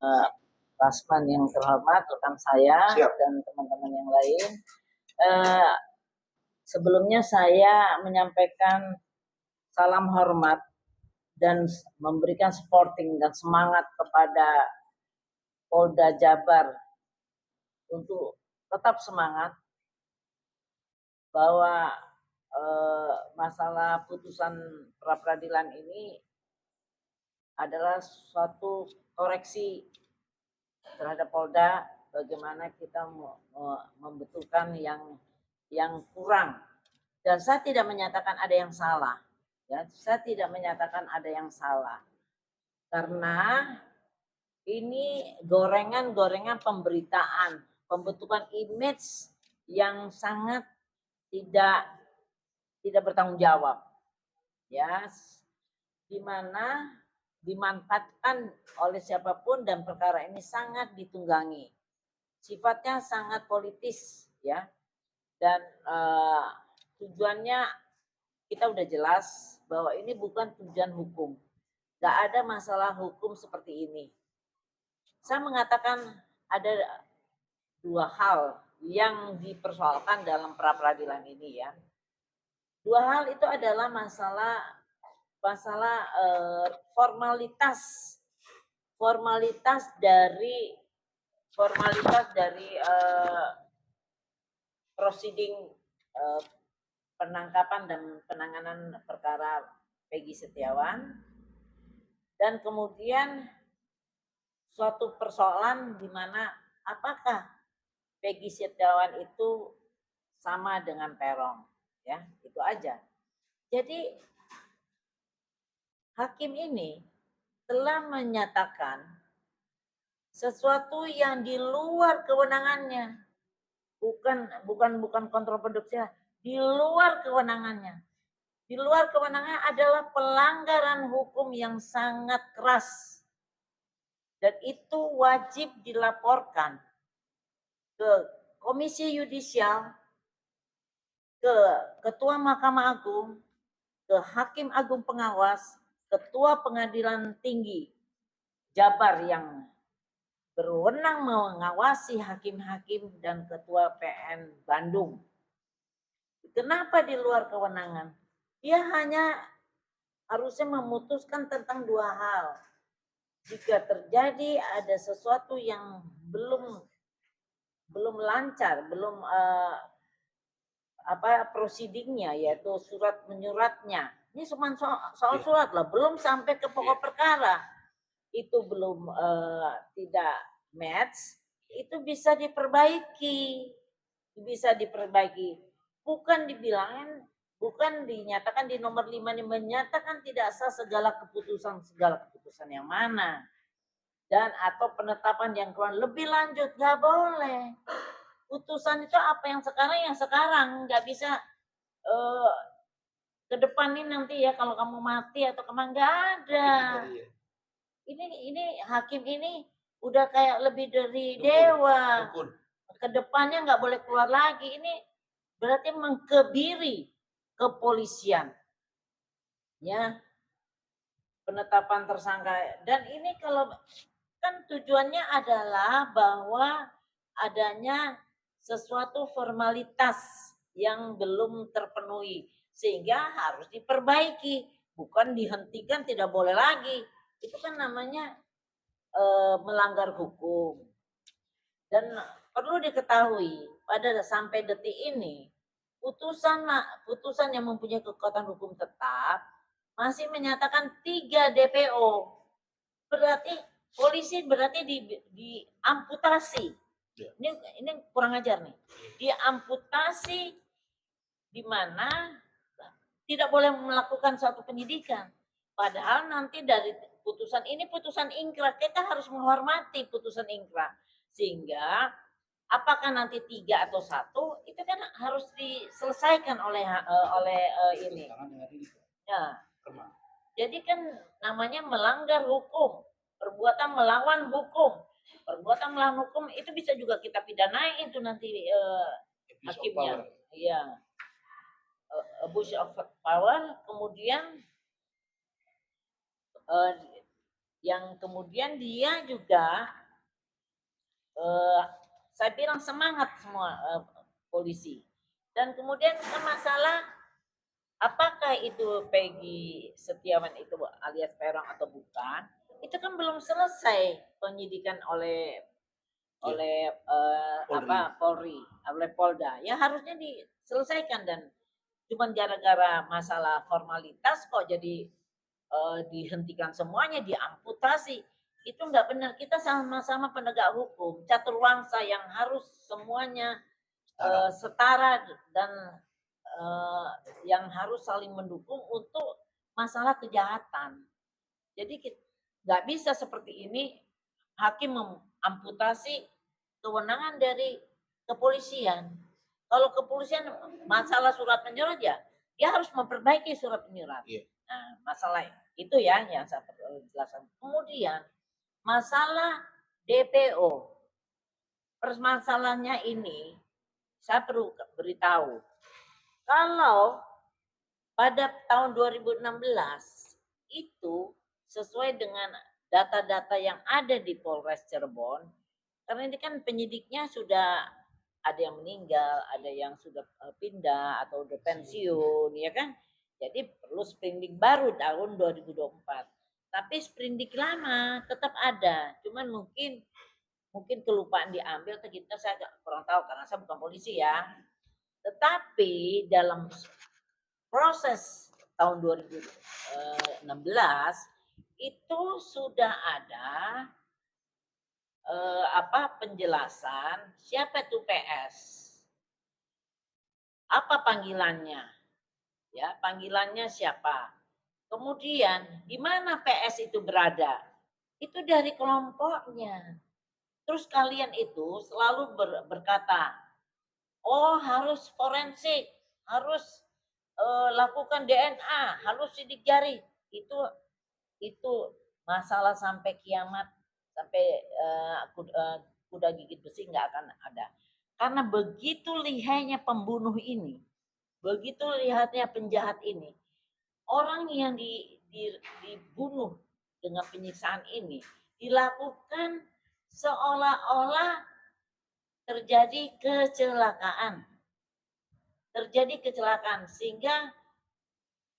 uh, Rasman yang terhormat, rekan saya dan teman-teman yang lain. Sebelumnya saya menyampaikan salam hormat dan memberikan supporting dan semangat kepada Polda Jabar untuk tetap semangat bahwa masalah putusan pra-peradilan ini adalah suatu koreksi terhadap Polda, bagaimana kita membetulkan yang kurang. Dan saya tidak menyatakan ada yang salah, ya, saya tidak menyatakan ada yang salah, karena ini gorengan-gorengan pemberitaan, pembentukan image yang sangat tidak bertanggung jawab, ya, di mana dimanfaatkan oleh siapapun dan perkara ini sangat ditunggangi, sifatnya sangat politis, ya, dan tujuannya kita udah jelas bahwa ini bukan tujuan hukum, nggak ada masalah hukum seperti ini. Saya mengatakan ada dua hal yang dipersoalkan dalam pra-peradilan ini, ya. Dua hal itu adalah masalah formalitas dari proceeding penangkapan dan penanganan perkara Peggy Setiawan, dan kemudian suatu persoalan di mana apakah Peggy Setiawan itu sama dengan Peron, ya, itu aja. Jadi hakim ini telah menyatakan sesuatu yang di luar kewenangannya, bukan kontroversial, di luar kewenangannya. Di luar kewenangannya adalah pelanggaran hukum yang sangat keras, dan itu wajib dilaporkan ke Komisi Yudisial, ke Ketua Mahkamah Agung, ke Hakim Agung Pengawas, Ketua Pengadilan Tinggi Jabar yang berwenang mengawasi hakim-hakim, dan Ketua PN Bandung. Kenapa di luar kewenangan? Dia hanya harusnya memutuskan tentang dua hal. Jika terjadi ada sesuatu yang belum lancar, belum proceedingnya, yaitu surat menyuratnya. Ini cuma soal surat lah, belum sampai ke pokok perkara. Itu belum tidak match, itu bisa diperbaiki. Bukan dinyatakan di nomor 5 ini menyatakan tidak sah segala keputusan yang mana, dan atau penetapan yang kurang lebih lanjut, nggak boleh. Putusan itu apa yang sekarang nggak bisa ke depan ini nanti, ya, kalau kamu mati atau kemana, nggak ada. Ini hakim ini udah kayak lebih dari dewa. Kedepannya nggak boleh keluar lagi. Ini berarti mengkebiri kepolisian, ya, penetapan tersangka. Dan ini kalau kan tujuannya adalah bahwa adanya sesuatu formalitas yang belum terpenuhi, sehingga harus diperbaiki, bukan dihentikan, tidak boleh lagi. Itu kan namanya melanggar hukum. Dan perlu diketahui, pada sampai detik ini putusan yang mempunyai kekuatan hukum tetap masih menyatakan 3 DPO. Berarti polisi diamputasi. Ini kurang ajar nih. Diamputasi di mana tidak boleh melakukan suatu penyidikan. Padahal nanti dari putusan ini putusan ingkrah, kita harus menghormati putusan ingkrah. Sehingga apakah nanti 3 atau 1 itu kan harus diselesaikan oleh ini. Ya. Jadi kan namanya melanggar hukum, perbuatan melawan hukum. Perbuatan melawan hukum itu bisa juga kita pidanain itu nanti hakimnya. Iya. Abuse of power, kemudian yang kemudian dia juga saya bilang semangat semua polisi. Dan kemudian masalah apakah itu Peggy Setiawan itu alias Peron atau bukan, itu kan belum selesai penyidikan oleh Polri, oleh Polda. Ya harusnya diselesaikan, dan cuman gara-gara masalah formalitas kok jadi dihentikan semuanya, diamputasi. Itu nggak benar. Kita sama-sama penegak hukum, caturwangsa yang harus semuanya setara dan yang harus saling mendukung untuk masalah kejahatan. Jadi nggak bisa seperti ini hakim mengamputasi kewenangan dari kepolisian. Kalau kepolisian masalah surat menyurat ya, dia harus memperbaiki surat menyurat. Yeah. Nah, masalah itu ya yang saya perlu jelaskan. Kemudian masalah DPO, permasalahannya ini saya perlu beritahu. Kalau pada tahun 2016 itu sesuai dengan data-data yang ada di Polres Cirebon, karena ini kan penyidiknya sudah ada yang meninggal, ada yang sudah pindah atau udah pensiun, ya kan? Jadi perlu sprindik baru tahun 2024. Tapi sprindik lama tetap ada, cuman mungkin kelupaan diambil atau kita, saya kurang tahu karena saya bukan polisi ya. Tetapi dalam proses tahun 2016 itu sudah ada penjelasan siapa itu PS, apa panggilannya, ya panggilannya siapa, kemudian di mana PS itu berada, itu dari kelompoknya. Terus kalian itu selalu berkata, oh harus forensik, harus lakukan DNA, harus sidik jari. Itu masalah sampai kiamat, sampai kuda gigit besi nggak akan ada. Karena begitu lihainya pembunuh ini, begitu lihatnya penjahat ini, orang yang dibunuh dengan penyiksaan ini dilakukan seolah-olah terjadi kecelakaan. Sehingga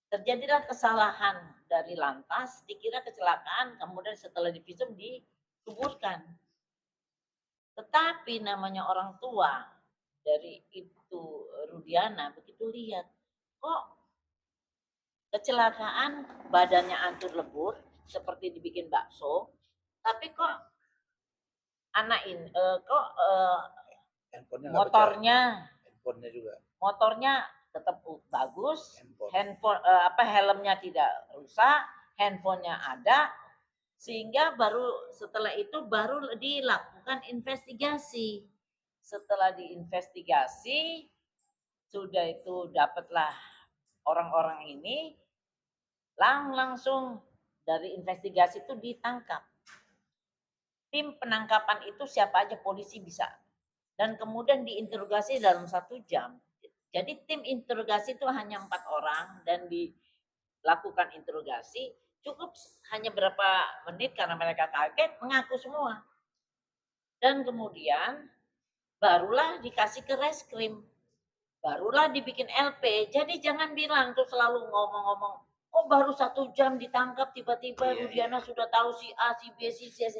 terjadilah kesalahan dari lantas, dikira kecelakaan, kemudian setelah divisum dikuburkan. Tetapi namanya orang tua dari itu Rudiana begitu lihat, kok kecelakaan badannya hancur lebur seperti dibikin bakso, tapi kok anak ini motornya tetap bagus, helmnya tidak rusak, handphonenya ada, sehingga baru setelah itu baru dilakukan investigasi. Setelah diinvestigasi, sudah itu dapatlah orang-orang ini, langsung dari investigasi itu ditangkap. Tim penangkapan itu siapa aja polisi bisa, dan kemudian diinterogasi dalam 1 jam. Jadi tim interogasi itu hanya 4 orang dan dilakukan interogasi cukup hanya berapa menit karena mereka kaget, mengaku semua. Dan kemudian barulah dikasih ke reskrim, barulah dibikin LP. Jadi jangan bilang tuh selalu ngomong-ngomong, kok baru 1 jam ditangkap tiba-tiba Rudiana sudah tahu si A, si B, si C.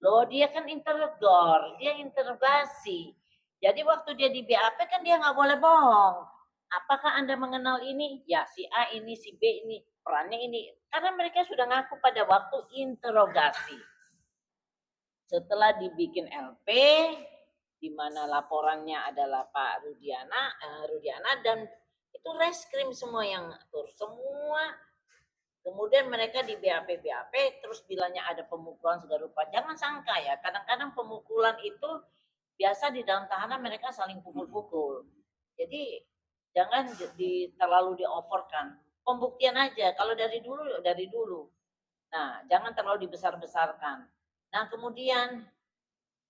Loh dia kan interogor, dia interogasi. Jadi waktu dia di BAP kan dia nggak boleh bohong. Apakah Anda mengenal ini? Ya si A ini, si B ini, perannya ini. Karena mereka sudah ngaku pada waktu interogasi. Setelah dibikin LP, di mana laporannya adalah Pak Rudiana dan itu reskrim semua yang ngatur semua. Kemudian mereka di BAP terus bilangnya ada pemukulan segala rupa. Jangan sangka ya, kadang-kadang pemukulan itu biasa di dalam tahanan mereka saling pukul-pukul. Jadi jangan terlalu dioverkan. Pembuktian aja. Kalau dari dulu. Nah, jangan terlalu dibesar-besarkan. Nah, kemudian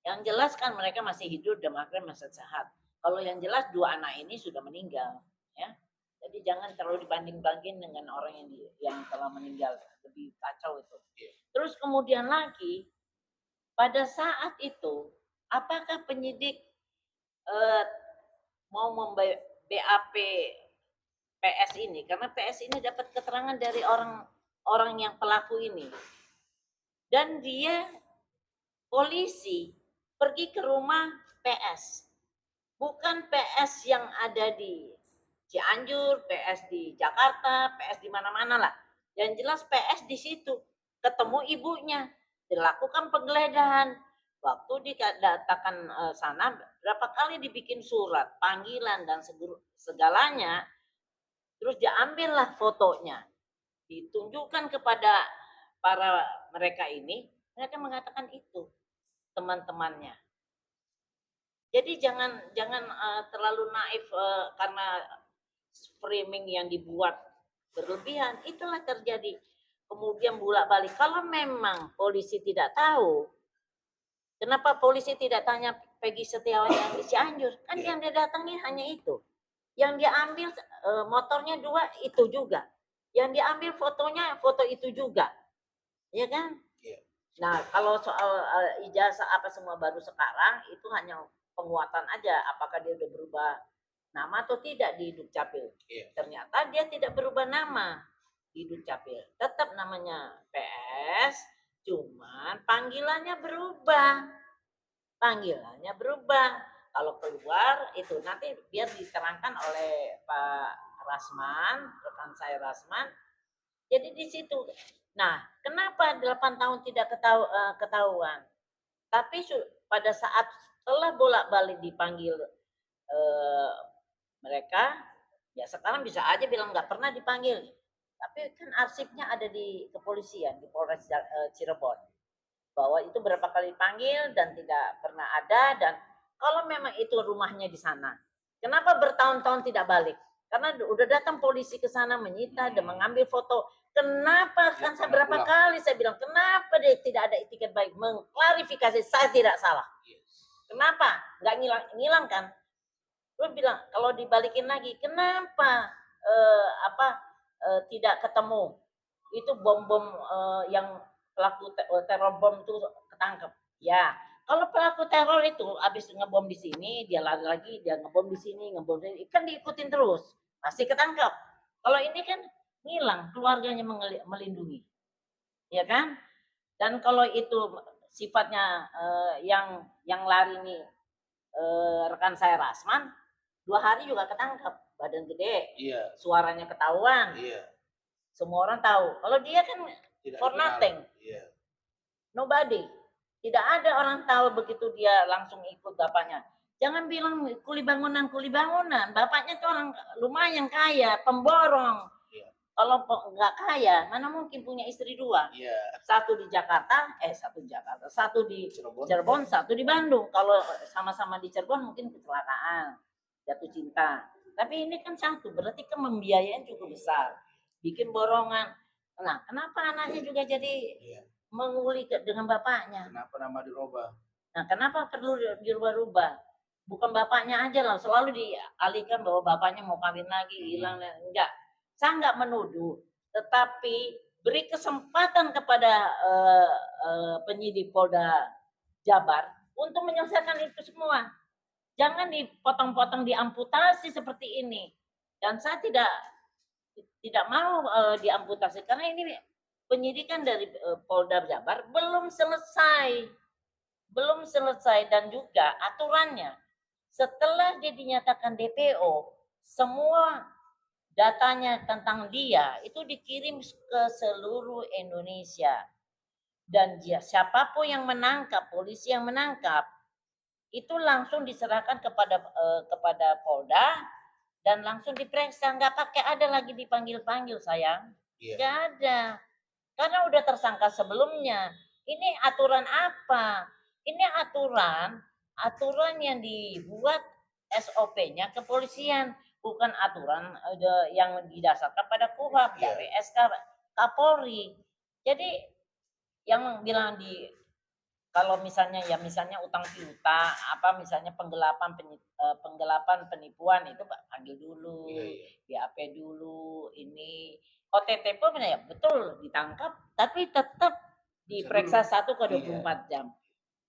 yang jelas kan mereka masih hidup dan mereka masih sehat. Kalau yang jelas 2 anak ini sudah meninggal, ya. Jadi jangan terlalu dibanding-bandingin dengan orang yang telah meninggal, lebih kacau itu. Terus kemudian lagi, pada saat itu, apakah penyidik mau BAP PS ini? Karena PS ini dapat keterangan dari orang yang pelaku ini. Dan dia, polisi, pergi ke rumah PS. Bukan PS yang ada di Cianjur, PS di Jakarta, PS di mana-mana lah. Yang jelas PS di situ. Ketemu ibunya, dilakukan penggeledahan. Waktu dikatakan sana, berapa kali dibikin surat, panggilan, dan segalanya. Terus diambillah fotonya. Ditunjukkan kepada para mereka ini, mereka mengatakan itu teman-temannya. Jadi jangan terlalu naif karena framing yang dibuat berlebihan. Itulah terjadi. Kemudian bolak-balik. Kalau memang polisi tidak tahu, kenapa polisi tidak tanya Peggy Setiawan yang di Cianjur? Kan yang dia datangi hanya itu. Yang dia ambil motornya 2 itu juga. Yang diambil fotonya foto itu juga. Ya kan? Nah, kalau soal ijazah apa semua baru sekarang, itu hanya penguatan aja. Apakah dia udah berubah nama atau tidak di Dukcapil. Ternyata dia tidak berubah nama di Dukcapil. Tetap namanya PS, cuman panggilannya berubah. Panggilannya berubah. Kalau keluar, itu nanti biar diterangkan oleh Pak Rasman, rekan saya Rasman. Jadi di situ. Nah, kenapa 8 tahun tidak ketahuan? Tapi pada saat setelah bolak-balik dipanggil mereka, ya sekarang bisa aja bilang nggak pernah dipanggil. Tapi kan arsipnya ada di kepolisian, di Polres Cirebon. Bahwa itu berapa kali dipanggil dan tidak pernah ada. Dan kalau memang itu rumahnya di sana, kenapa bertahun-tahun tidak balik? Karena udah datang polisi ke sana menyita dan mengambil foto. Kenapa? Kan saya berapa kali saya bilang, kenapa dia tidak ada etiket baik mengklarifikasi saya tidak salah. Kenapa? Nggak ngilang kan? Terus bilang kalau dibalikin lagi, kenapa tidak ketemu? Itu bom-bom yang pelaku teror bom itu ketangkep. Ya, kalau pelaku teror itu habis ngebom di sini, dia lari lagi, dia ngebom di sini, ngebom di sini, kan diikutin terus, pasti ketangkep. Kalau ini kan ngilang, keluarganya melindungi, ya kan? Dan kalau itu sifatnya yang lari nih rekan saya Rasman, 2 hari juga ketangkep, badan gede, suaranya ketahuan, semua orang tahu. Kalau dia kan for nothing, nobody, tidak ada orang tahu begitu dia langsung ikut bapaknya. Jangan bilang kuli bangunan, bapaknya itu orang lumayan kaya, pemborong. Kalau nggak kaya, mana mungkin punya istri 2? Satu di Jakarta, satu di Cirebon, satu di Bandung. Kalau sama-sama di Cirebon mungkin kecelakaan, jatuh cinta. Tapi ini kan satu, berarti kan membiayain cukup besar, bikin borongan. Nah, kenapa anaknya juga jadi menguli dengan bapaknya? Kenapa nama dirubah? Nah, kenapa perlu dirubah-rubah? Bukan bapaknya aja lah, selalu dialihkan bahwa bapaknya mau kawin lagi, hilang. Enggak. Saya nggak menuduh, tetapi beri kesempatan kepada penyidik Polda Jabar untuk menyelesaikan itu semua. Jangan dipotong-potong, diamputasi seperti ini. Dan saya tidak mau diamputasi karena ini penyidikan dari Polda Jabar belum selesai dan juga aturannya setelah dia dinyatakan DPO, semua datanya tentang dia itu dikirim ke seluruh Indonesia. Dan siapapun yang menangkap, polisi yang menangkap, itu langsung diserahkan kepada Polda dan langsung diperiksa. Nggak pakai ada lagi dipanggil-panggil, sayang. Nggak ada. Karena udah tersangka sebelumnya. Ini aturan apa? Ini aturan yang dibuat SOP-nya kepolisian, bukan aturan yang didasarkan pada KUHP dari SK Kapolri. Jadi yang bilang kalau misalnya utang piutang, apa misalnya penggelapan penipuan itu panggil dulu, BAP dulu, ini OTT pun ya betul ditangkap, tapi tetap diperiksa 1 ke 24 jam.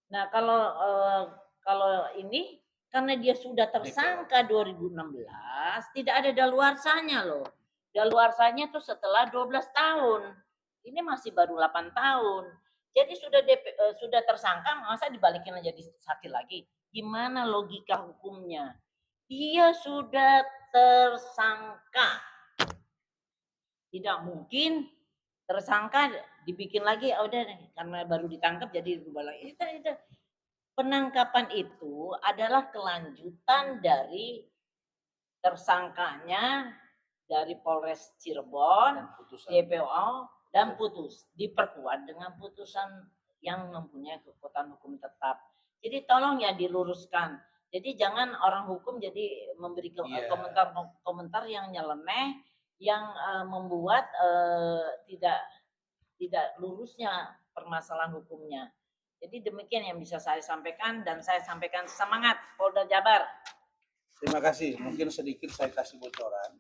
Nah, kalau ini karena dia sudah tersangka 2016, tidak ada daluarsanya loh. Daluarsanya tuh setelah 12 tahun. Ini masih baru 8 tahun. Jadi sudah tersangka, masa dibalikin aja jadi sakit lagi? Gimana logika hukumnya? Dia sudah tersangka. Tidak mungkin tersangka dibikin lagi, oh udah karena baru ditangkap jadi rubah lagi. Itu. Penangkapan itu adalah kelanjutan dari tersangkanya dari Polres Cirebon, DPO, dan putus. Diperkuat dengan putusan yang mempunyai kekuatan hukum tetap. Jadi tolong ya diluruskan. Jadi jangan orang hukum jadi memberi komentar-komentar yang nyeleneh, yang membuat tidak lurusnya permasalahan hukumnya. Jadi demikian yang bisa saya sampaikan, dan saya sampaikan semangat Polda Jabar. Terima kasih. Mungkin sedikit saya kasih bocoran.